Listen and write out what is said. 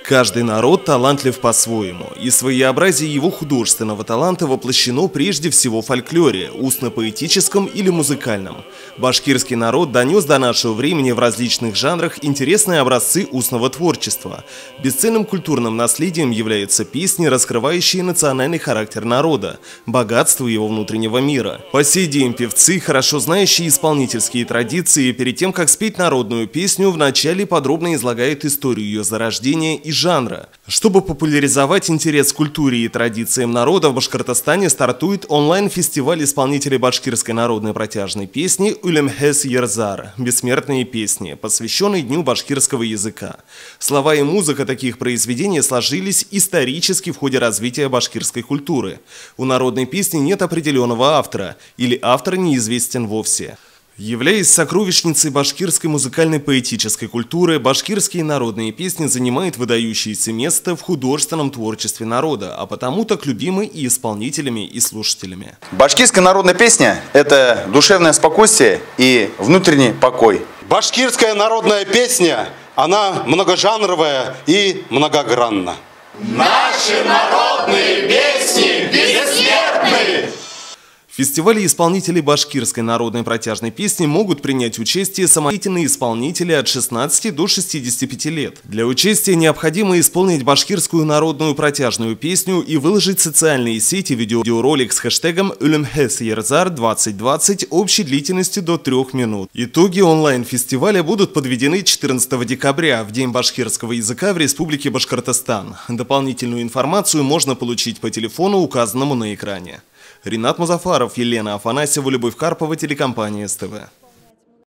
Каждый народ талантлив по-своему, и своеобразие его художественного таланта воплощено прежде всего в фольклоре, устно-поэтическом или музыкальном. Башкирский народ донес до нашего времени в различных жанрах интересные образцы устного творчества. Бесценным культурным наследием являются песни, раскрывающие национальный характер народа, богатство его внутреннего мира. По сей день певцы, хорошо знающие исполнительские традиции, перед тем, как спеть народную песню, вначале подробно излагают историю ее зарождения и жанра. Чтобы популяризовать интерес к культуре и традициям народа, в Башкортостане стартует онлайн-фестиваль исполнителей башкирской народной протяжной песни «Улемхес Ерзар» – «Бессмертные песни», посвященный Дню башкирского языка. Слова и музыка таких произведений сложились исторически в ходе развития башкирской культуры. У народной песни нет определенного автора, или автор неизвестен вовсе. Являясь сокровищницей башкирской музыкальной поэтической культуры, башкирские народные песни занимают выдающееся место в художественном творчестве народа, а потому так любимы и исполнителями, и слушателями. Башкирская народная песня – это душевное спокойствие и внутренний покой. Башкирская народная песня, она многожанровая и многогранна. Наши народные песни бессмертны! В фестивале исполнителей башкирской народной протяжной песни могут принять участие самодеятельные исполнители от 16 до 65 лет. Для участия необходимо исполнить башкирскую народную протяжную песню и выложить в социальные сети видеоролик с хэштегом «Улемхес Ерзар 2020» общей длительностью до 3 минут. Итоги онлайн-фестиваля будут подведены 14 декабря, в День башкирского языка в Республике Башкортостан. Дополнительную информацию можно получить по телефону, указанному на экране. Ринат Музафаров, Елена Афанасьева, Любовь Карпова, телекомпания СТВ.